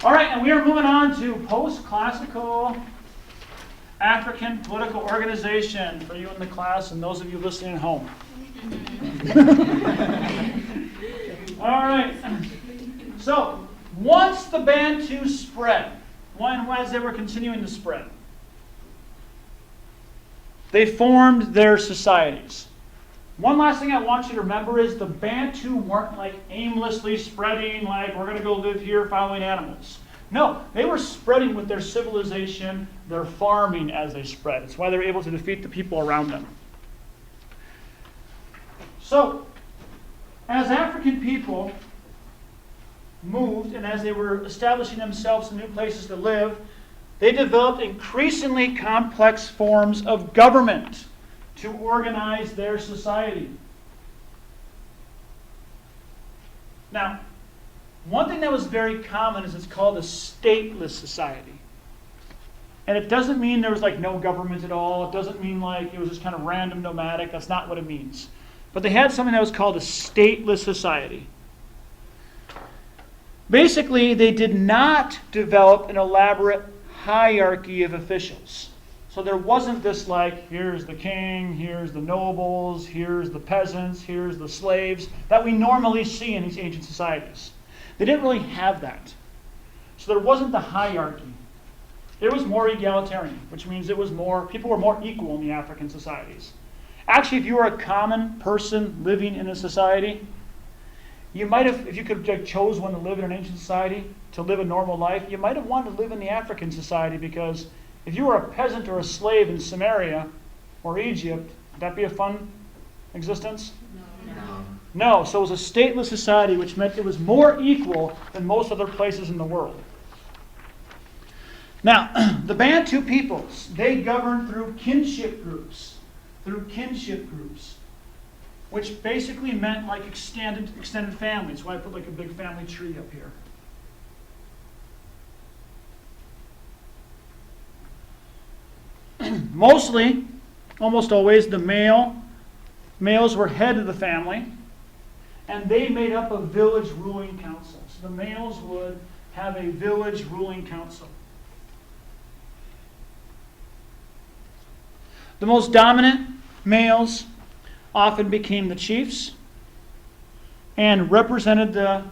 All right, and we are moving on to post-classical African political organization for you in the class and those of you listening at home. All right. So, once the Bantu spread, as they were continuing to spread, they formed their societies. One last thing I want you to remember is the Bantu weren't like aimlessly spreading, like we're going to go live here following animals. No, they were spreading with their civilization, their farming as they spread. It's why they were able to defeat the people around them. So, as African people moved and as they were establishing themselves in new places to live, they developed increasingly complex forms of government to organize their society. Now, one thing that was very common is it's called a stateless society. And it doesn't mean there was like no government at all. It doesn't mean like it was just kind of random nomadic. That's not what it means. But they had something that was called a stateless society. Basically, they did not develop an elaborate hierarchy of officials. So there wasn't this like, here's the king, here's the nobles, here's the peasants, here's the slaves, that we normally see in these ancient societies. They didn't really have that. So there wasn't the hierarchy. It was more egalitarian, which means it was more, people were more equal in the African societies. Actually, if you were a common person living in a society, you might have, if you could have chose one to live in an ancient society, to live a normal life, you might have wanted to live in the African society because if you were a peasant or a slave in Samaria or Egypt, would that be a fun existence? No. No, so it was a stateless society, which meant it was more equal than most other places in the world. Now, the Bantu peoples, they governed through kinship groups. Which basically meant like extended families. Why I put like a big family tree up here. Mostly, almost always, the males were head of the family, and they made up a village ruling council. So the males would have a village ruling council. The most dominant males often became the chiefs and represented the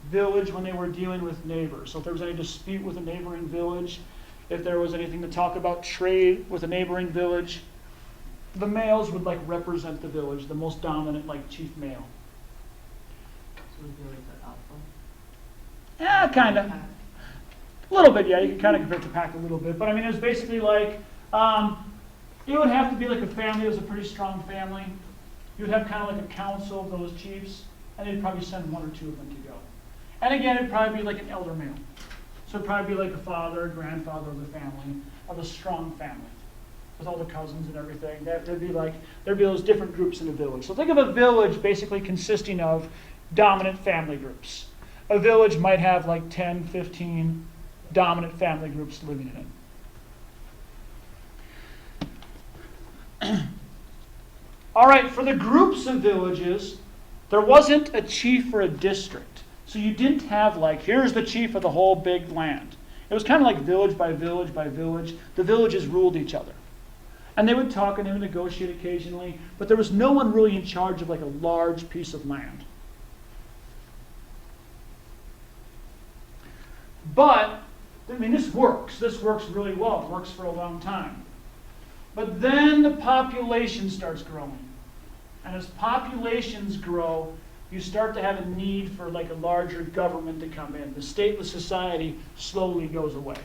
village when they were dealing with neighbors. So if there was any dispute with a neighboring village, if there was anything to talk about trade with a neighboring village, the males would like represent the village, the most dominant like chief male. So it'd be like the alpha? Yeah, kind of. A little bit, yeah. You can kind of compare it to pack a little bit. But I mean, it was basically like, it would have to be like a family that was a pretty strong family. You would have kind of like a council of those chiefs, and they'd probably send one or two of them to go. And again, it'd probably be like an elder male. So it'd probably be like a father, a grandfather of the family, of a strong family, with all the cousins and everything. There'd be those different groups in a village. So think of a village basically consisting of dominant family groups. A village might have like 10, 15 dominant family groups living in it. All right, for the groups of villages, there wasn't a chief for a district. So you didn't have like, here's the chief of the whole big land. It was kind of like village by village by village. The villages ruled each other. And they would talk and they would negotiate occasionally, but there was no one really in charge of like a large piece of land. But, I mean, this works. This works really well. It works for a long time. But then the population starts growing. And as populations grow, you start to have a need for like a larger government to come in. The stateless society slowly goes away.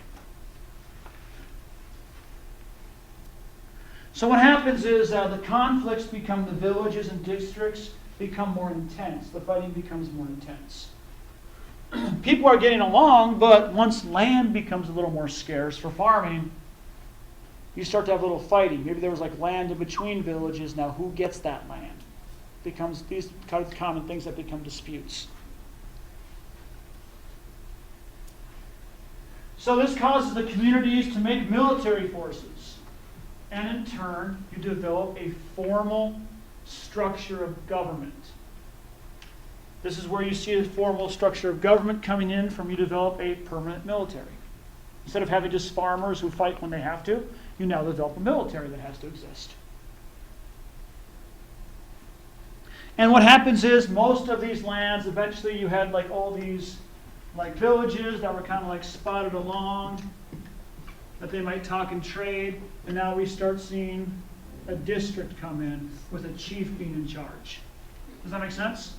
So what happens is the conflicts become, the villages and districts become more intense. The fighting becomes more intense. People are getting along, but once land becomes a little more scarce for farming, you start to have a little fighting. Maybe there was like land in between villages. Now who gets that land? Becomes these kind of common things that become disputes. So this causes the communities to make military forces. And in turn, you develop a formal structure of government. This is where you see a formal structure of government coming in from you develop a permanent military. Instead of having just farmers who fight when they have to, you now develop a military that has to exist. And what happens is most of these lands, eventually you had like all these like villages that were kind of like spotted along, that they might talk and trade, and now we start seeing a district come in with a chief being in charge. Does that make sense?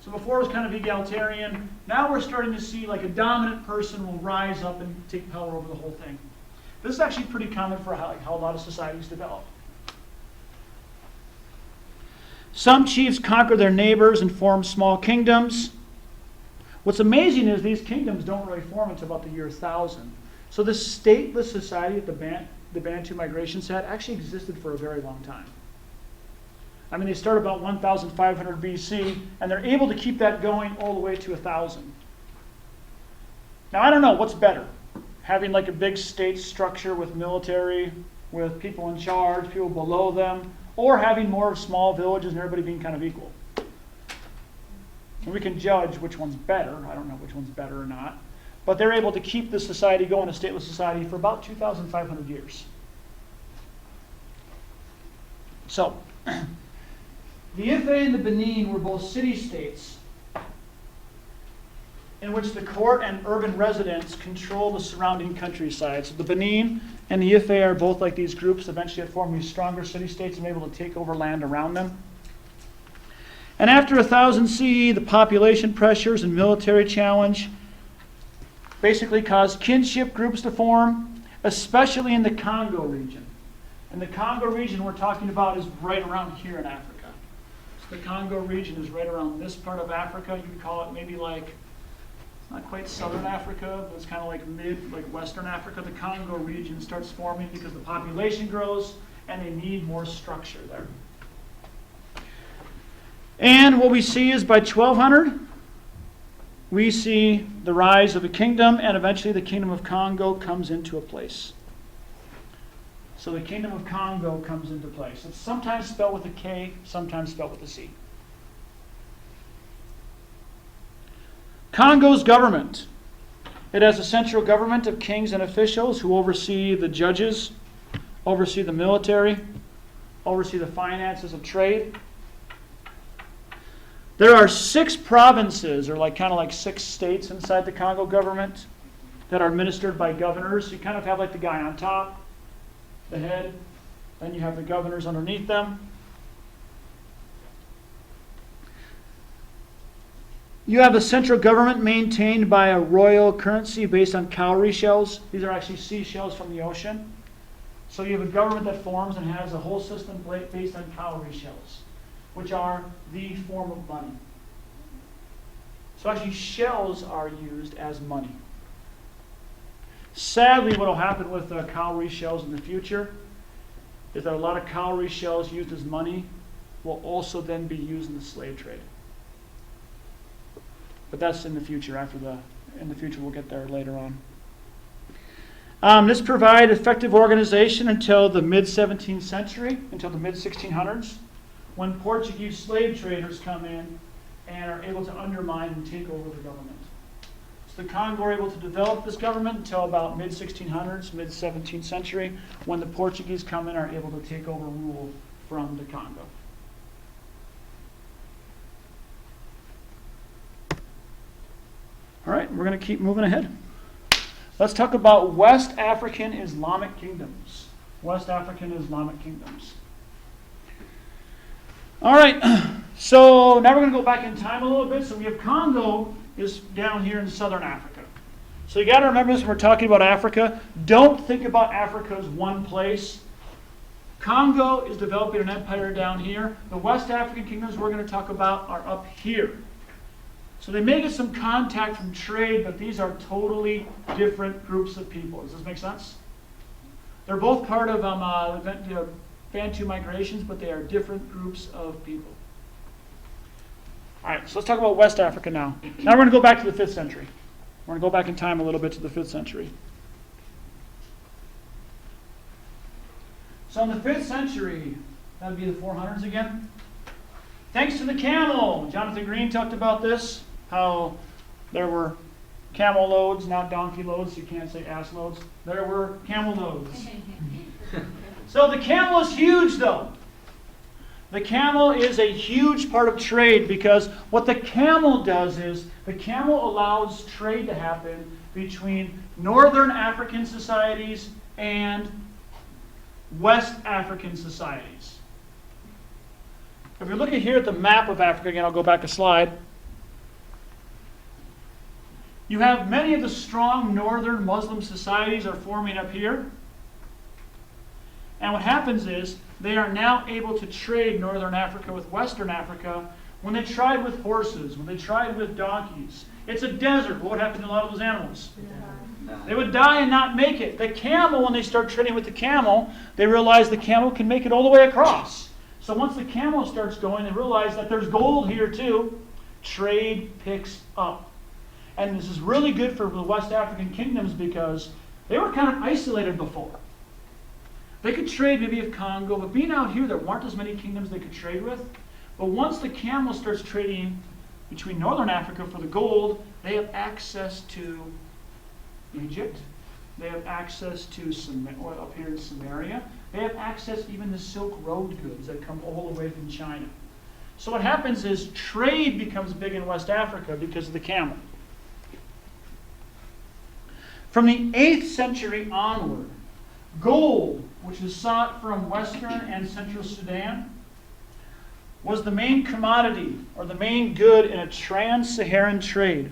So before it was kind of egalitarian, now we're starting to see like a dominant person will rise up and take power over the whole thing. This is actually pretty common for how a lot of societies develop. Some chiefs conquer their neighbors and form small kingdoms. What's amazing is these kingdoms don't really form until about the year 1000. So this stateless society that the Bantu migrations had actually existed for a very long time. I mean, they start about 1500 BC, and they're able to keep that going all the way to 1000. Now, I don't know, what's better? Having like a big state structure with military, with people in charge, people below them, or having more small villages and everybody being kind of equal? And we can judge which one's better. I don't know which one's better or not. But they're able to keep this society going, a stateless society, for about 2,500 years. So, the Ife and the Benin were both city-states in which the court and urban residents control the surrounding countryside. So the Benin and the Ife are both like these groups eventually that form these stronger city-states and able to take over land around them. And after 1000 CE, the population pressures and military challenge basically caused kinship groups to form, especially in the Congo region. And the Congo region we're talking about is right around here in Africa. So the Congo region is right around this part of Africa. You could call it maybe like, not quite southern Africa, but it's kind of like western Africa. The Congo region starts forming because the population grows and they need more structure there. And what we see is by 1200, we see the rise of a kingdom, and eventually the Kingdom of Congo comes into a place. So the Kingdom of Congo comes into place. It's sometimes spelled with a K, sometimes spelled with a C. Congo's government. It has a central government of kings and officials who oversee the judges, oversee the military, oversee the finances of trade. There are 6 provinces, or kind of like 6 states inside the Congo government that are administered by governors. You kind of have like the guy on top, the head, then you have the governors underneath them. You have a central government maintained by a royal currency based on cowrie shells. These are actually seashells from the ocean. So you have a government that forms and has a whole system based on cowrie shells, which are the form of money. So actually shells are used as money. Sadly, what will happen with cowrie shells in the future is that a lot of cowrie shells used as money will also then be used in the slave trade. But that's in the future. In the future, we'll get there later on. This provided effective organization until the mid-17th century, until the mid-1600s, when Portuguese slave traders come in and are able to undermine and take over the government. So the Congo were able to develop this government until about mid-1600s, mid-17th century, when the Portuguese come in and are able to take over rule from the Congo. All right, we're going to keep moving ahead. Let's talk about West African Islamic kingdoms. West African Islamic kingdoms. All right, so now we're going to go back in time a little bit. So we have Congo is down here in southern Africa. So you got to remember this when we're talking about Africa. Don't think about Africa as one place. Congo is developing an empire down here. The West African kingdoms we're going to talk about are up here. So they may get some contact from trade, but these are totally different groups of people. Does this make sense? They're both part of Bantu migrations, but they are different groups of people. All right, so let's talk about West Africa now. Now we're going to go back to the 5th century. We're going to go back in time a little bit to the 5th century. So in the 5th century, that would be the 400s again. Thanks to the camel. Jonathan Green talked about this, how there were camel loads, not donkey loads. You can't say ass loads. There were camel loads. So the camel is huge, though. The camel is a huge part of trade because what the camel does is the camel allows trade to happen between northern African societies and West African societies. If you look at here at the map of Africa, again, I'll go back a slide. You have many of the strong northern Muslim societies are forming up here. And what happens is they are now able to trade northern Africa with western Africa when they tried with horses, when they tried with donkeys. It's a desert. What would happen to a lot of those animals? They would die and not make it. The camel, when they start trading with the camel, they realize the camel can make it all the way across. So once the camel starts going, they realize that there's gold here too. Trade picks up. And this is really good for the West African kingdoms because they were kind of isolated before. They could trade maybe with Congo, but being out here, there weren't as many kingdoms they could trade with. But once the camel starts trading between northern Africa for the gold, they have access to Egypt. They have access to up here in Samaria. They have access even to Silk Road goods that come all the way from China. So what happens is trade becomes big in West Africa because of the camel. From the 8th century onward, gold, which is sought from Western and Central Sudan, was the main commodity or the main good in a trans-Saharan trade.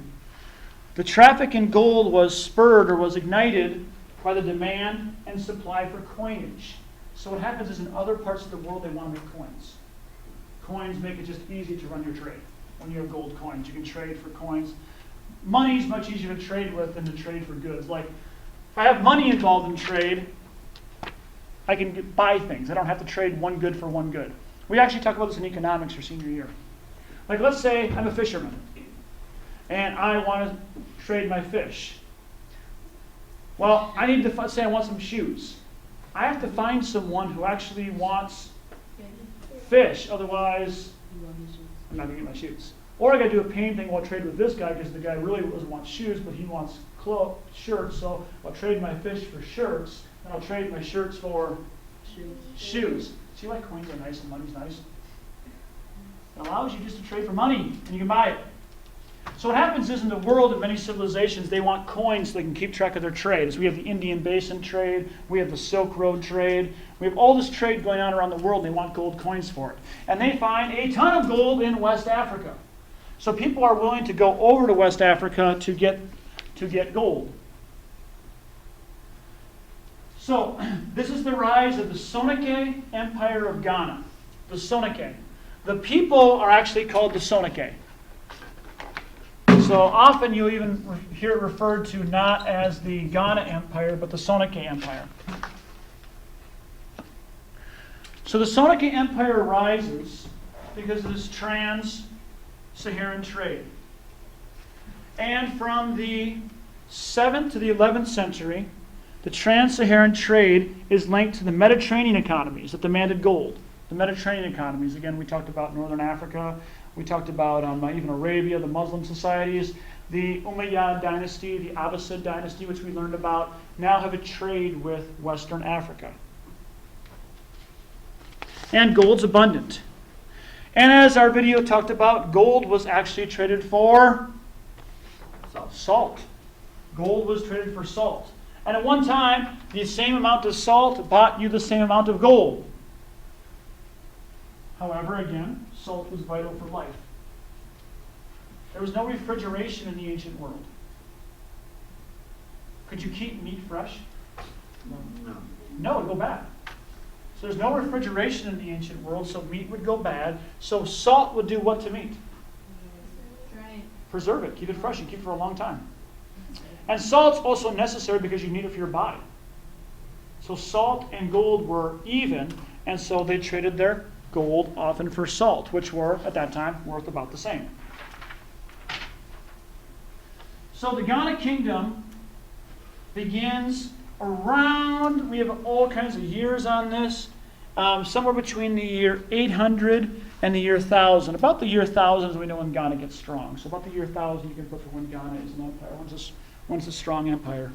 The traffic in gold was spurred or was ignited by the demand and supply for coinage. So what happens is in other parts of the world they want to make coins. Coins make it just easy to run your trade. When you have gold coins, you can trade for coins. Money is much easier to trade with than to trade for goods. Like if I have money involved in trade, I can buy things. I don't have to trade one good for one good. We actually talk about this in economics for senior year. Like let's say I'm a fisherman and I want to trade my fish. Well, I need to say I want some shoes. I have to find someone who actually wants fish, otherwise I'm not going to get my shoes. Or I got to do a pain thing while I trade with this guy because the guy really doesn't want shoes, but he wants shirts. So I'll trade my fish for shirts, and I'll trade my shirts for shoes. See why coins are nice and money's nice? It allows you just to trade for money, and you can buy it. So what happens is in the world, in many civilizations, they want coins so they can keep track of their trade. So we have the Indian Basin trade, we have the Silk Road trade, we have all this trade going on around the world, and they want gold coins for it. And they find a ton of gold in West Africa. So people are willing to go over to West Africa to get gold. So this is the rise of the Soninke Empire of Ghana. The Soninke. The people are actually called the Soninke. So often you even hear it referred to not as the Ghana Empire, but the Soninke Empire. So the Soninke Empire rises because of this trans-Saharan trade. And from the 7th to the 11th century, the trans-Saharan trade is linked to the Mediterranean economies that demanded gold. The Mediterranean economies, again, we talked about Northern Africa. We talked about even Arabia, the Muslim societies, the Umayyad dynasty, the Abbasid dynasty, which we learned about, now have a trade with Western Africa. And gold's abundant. And as our video talked about, gold was actually traded for salt. Gold was traded for salt. And at one time, the same amount of salt bought you the same amount of gold. However, again, salt was vital for life. There was no refrigeration in the ancient world. Could you keep meat fresh? No, it would go bad. So there's no refrigeration in the ancient world, so meat would go bad. So salt would do what to meat? Preserve it, keep it fresh, and keep it for a long time. And salt's also necessary because you need it for your body. So salt and gold were even, and so they traded their gold often for salt, which were, at that time, worth about the same. So the Ghana kingdom begins around, we have all kinds of years on this, somewhere between the year 800 and the year 1000. About the year 1000 is we know when Ghana gets strong. So about the year 1000 you can put for when Ghana is an empire, once a strong empire.